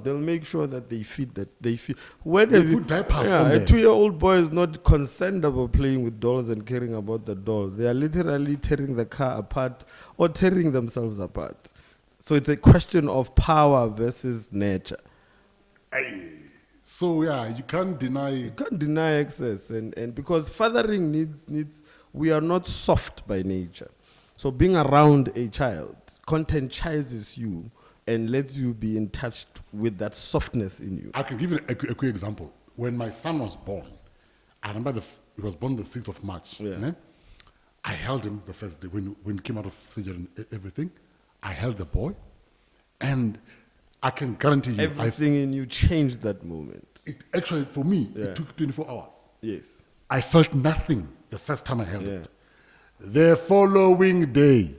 they'll make sure that they feed When They have you, put diapers on a there. 2-year-old boy is not concerned about playing with dolls and caring about the doll. They are literally tearing the car apart or tearing themselves apart. So it's a question of power versus nature. So yeah, you can't deny. You can't deny excess, and because fathering needs. We are not soft by nature, so being around a child contentises you and lets you be in touch with that softness in you. I can give you a quick example. When my son was born, I remember he was born the 6th of March. Yeah. né? I held him the first day when he came out of surgery and everything. I held the boy, and I can guarantee you, Everything in you changed that moment. it actually for me Yeah. it took 24 hours. Yes. I felt nothing the first time I held Yeah. it. The following day,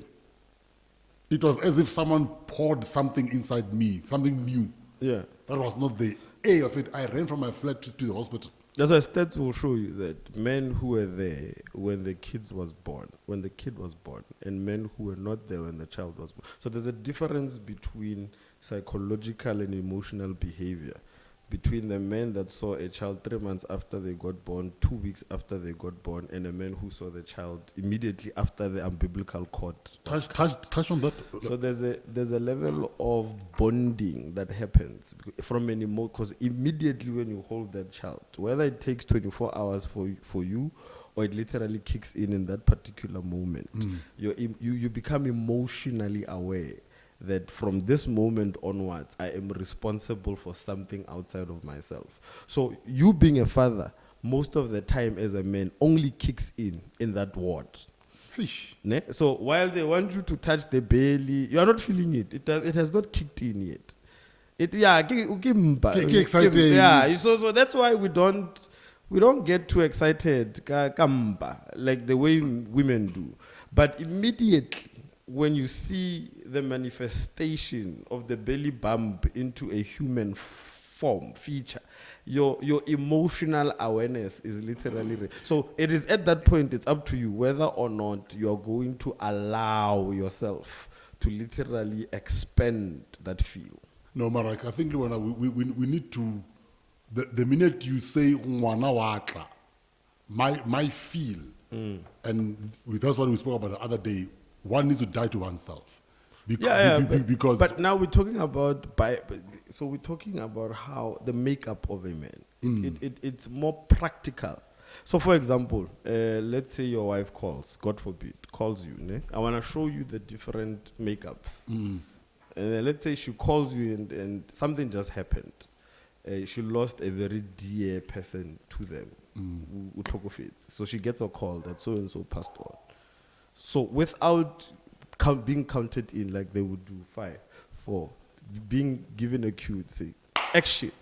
it was as if someone poured something inside me, something new. Yeah. That was not the A of it. I ran from my flat to the hospital. That's why stats will show you that men who were there when the kid was born, and men who were not there when the child was born. So there's a difference between psychological and emotional behavior between the men that saw a child 3 months after they got born, 2 weeks after they got born, and a man who saw the child immediately after the umbilical cord. Touch on that. So there's a level of bonding that happens from an emotion, because immediately when you hold that child, whether it takes 24 hours for you or it literally kicks in that particular moment, you become emotionally aware that from this moment onwards, I am responsible for something outside of myself. So you being a father, most of the time as a man, only kicks in that ward. Ne? So while they want you to touch the belly, you are not feeling it. It has not kicked in yet. Excited. Yeah. So that's why we don't get too excited, like the way women do. But immediately when you see the manifestation of the belly bump into a human form feature, your emotional awareness is literally so it is at that point it's up to you whether or not you are going to allow yourself to literally expand that feel. No, Marek, I think Luana, we need to, the minute you say "Ngwana wa tla," my feel, and that's what we spoke about the other day, one needs to die to oneself. Because but now we're talking about so we're talking about how the makeup of a man. It's more practical. So for example, let's say your wife God forbid, calls you. Ne? I want to show you the different makeups. And then let's say she calls you and something just happened. She lost a very dear person to them. So she gets a call that so and so passed on. So without being counted in like they would do 5, 4, being given a cue to say action,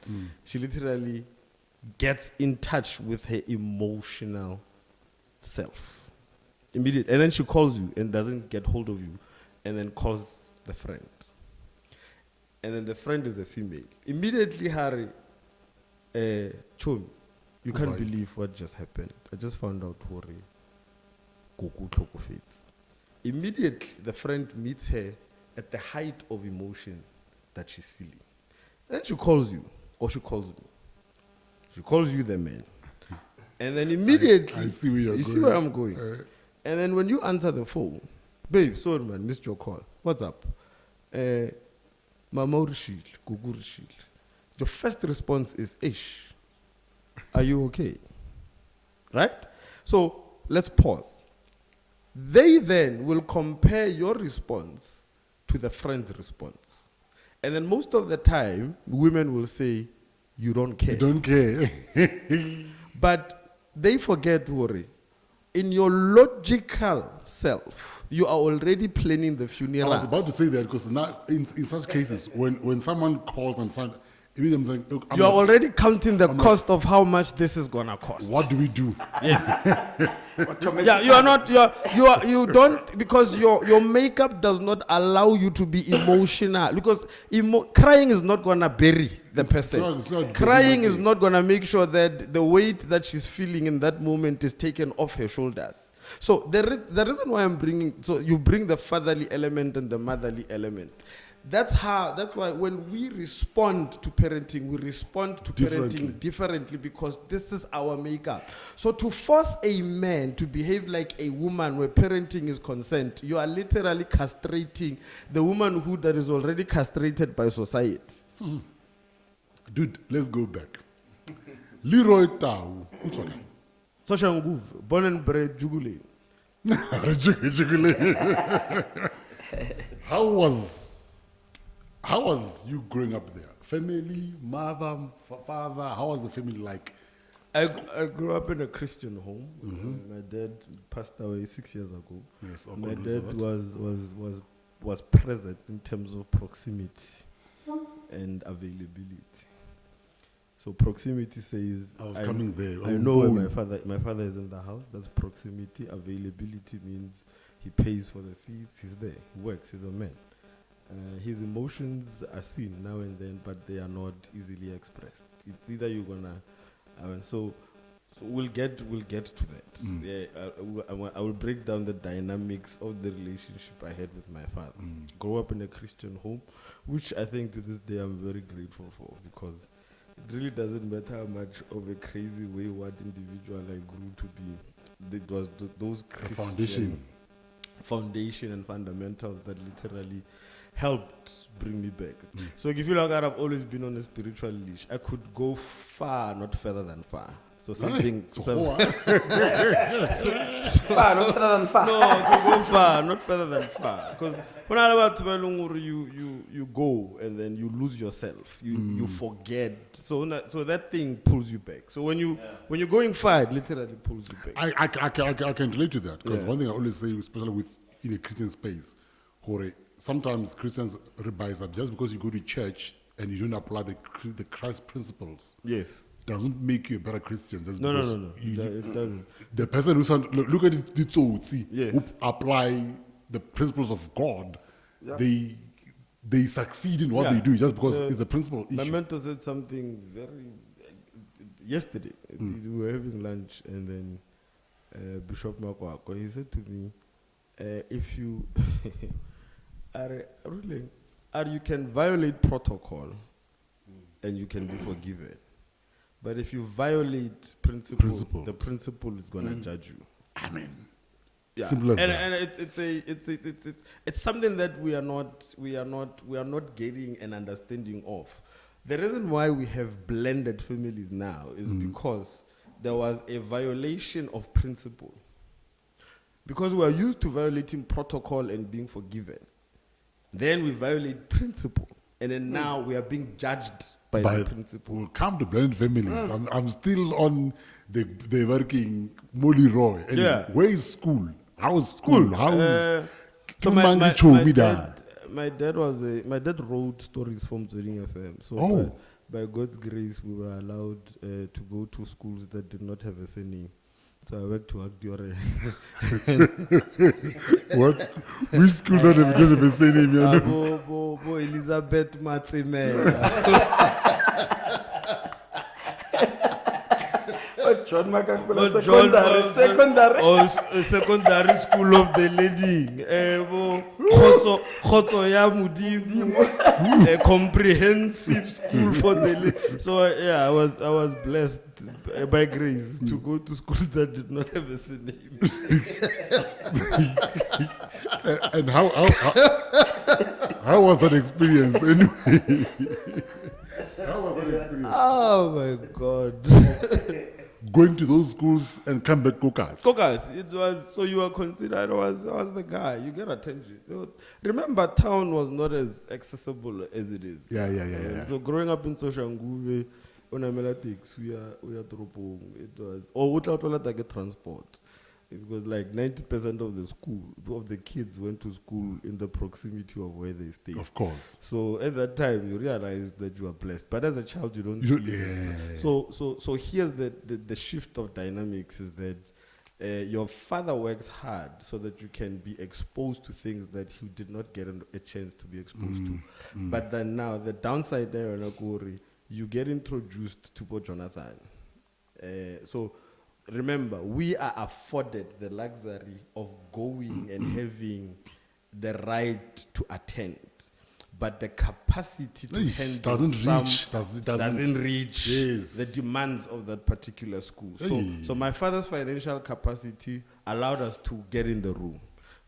she literally gets in touch with her emotional self immediately, and then she calls you and doesn't get hold of you, and then calls the friend, and then the friend is a female. Immediately, Harry, Chum, you can't believe what just happened. I just found out Hori Goku Toko Fates. Immediately, the friend meets her at the height of emotion that she's feeling. Then she calls you, or she calls me. She calls you the man. And then immediately, I see where you're you see where I'm going. And then when you answer the phone, babe, sorry man, missed your call. What's up? Mama Rishil, Gugu Rishil. Your first response is, Ish, are you okay? Right? So let's pause. They then will compare your response to the friend's response. And then most of the time, women will say, you don't care. You don't care. But they forget, worry. In your logical self, you are already planning the funeral. I was about to say that because now, in such cases, when someone calls and says, immediately you are already counting the cost of how much this is gonna cost. What do we do? Yes. Yeah, you are not. You don't, because your makeup does not allow you to be emotional, because crying is not gonna bury the person. It's not Crying is not gonna make sure that the weight that she's feeling in that moment is taken off her shoulders. So the reason why I'm bringing, so you bring the fatherly element and the motherly element. That's why when we respond to parenting, we respond to parenting differently because this is our makeup. So to force a man to behave like a woman where parenting is consent, you are literally castrating the womanhood that is already castrated by society. Dude, let's go back. Leroy Tau. Which one? Soshanguve, born and bred Jugule. How was you growing up there? Family, mother, father, how was the family like? I grew up in a Christian home. My dad passed away 6 years ago. Yes, my dad was present in terms of proximity and availability. So proximity says I was coming there. I know where my father is in the house. That's proximity. Availability means he pays for the fees. He's there. He works. He's a man. His emotions are seen now and then, but they are not easily expressed. It's either you're gonna, so we'll get to that. Yeah, I will break down the dynamics of the relationship I had with my father. Grew up in a Christian home, which I think to this day I'm very grateful for, because it really doesn't matter how much of a crazy wayward individual I grew to be. It was those Christian foundation and fundamentals that literally helped bring me back. So if you look at, I've always been on a spiritual leash. I could go far, not further than far. So something. Far, not further than far. No, I could go far, not further than far. Because when I about you go and then you lose yourself. You forget. So that thing pulls you back. So when you're going far, it literally pulls you back. I can relate to that, because one thing I always say, especially in a Christian space, sometimes Christians rebise up just because you go to church and you don't apply the Christ principles. Yes. Doesn't make you a better Christian. No. It doesn't. The person who look at it, yes, who apply the principles of God, they succeed in what they do just because it's a principle issue. My mentor said something yesterday. We were having lunch, and then Bishop Makwako, he said to me, if you you can violate protocol and you can be forgiven. But if you violate principles, the principle is gonna judge you. Amen. Yeah. Simple as that. And it's something that we are not getting an understanding of. The reason why we have blended families now is because there was a violation of principle. Because we are used to violating protocol and being forgiven. Then we violate principle. And then now we are being judged by the principle. We'll come to blended families. I'm still on the working Molly Roy. Anyway, where is school? How is school? How is so my dad wrote stories from Zoding FM. So by God's grace, we were allowed to go to schools that did not have a surname. So I went to Agdiore. What? Which school that have a surname? Bo Elizabeth Matsemela. John Makakula secondary. Secondary school of the lady. Khotso ya Mudimu. Comprehensive school for the lady. So I was blessed by grace to go to schools that did not have a name. And how was that experience anyway? How was that experience? Oh my God. Going to those schools and come back Kokas. It was, so you were considered, I was the guy. You get attention. Remember, town was not as accessible as it is. Yeah. So growing up in Soshanguve, Onamela takes, we are Tropong. It was, or get transport. Because like 90% of the kids went to school in the proximity of where they stayed. Of course. So at that time, you realize that you are blessed. But as a child, you don't see it. So here's the shift of dynamics is that your father works hard so that you can be exposed to things that you did not get a chance to be exposed to. But then now, the downside there, you get introduced to Pope Jonathan. So remember, we are afforded the luxury of going and having the right to attend. but the capacity to Eesh, handle doesn't some reach, doesn't reach Yes. the demands of that particular school. Hey. So my father's financial capacity allowed us to get in the room,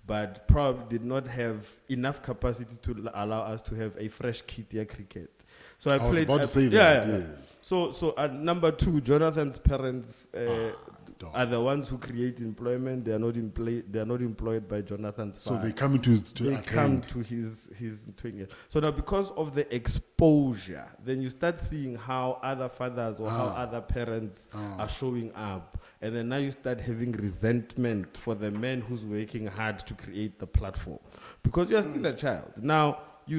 but probably did not have enough capacity to allow us to have a fresh kit here cricket. So I was played. about to say yeah, that, yeah. yes. So at number 2, Jonathan's parents dog. are the ones who create employment. They are not They are not employed by Jonathan's So father. they come into his, to They come attend. to his twin. So now, because of the exposure, then you start seeing how other fathers or how other parents are showing up, and then now you start having resentment for the man who's working hard to create the platform, because you are still a child. Now,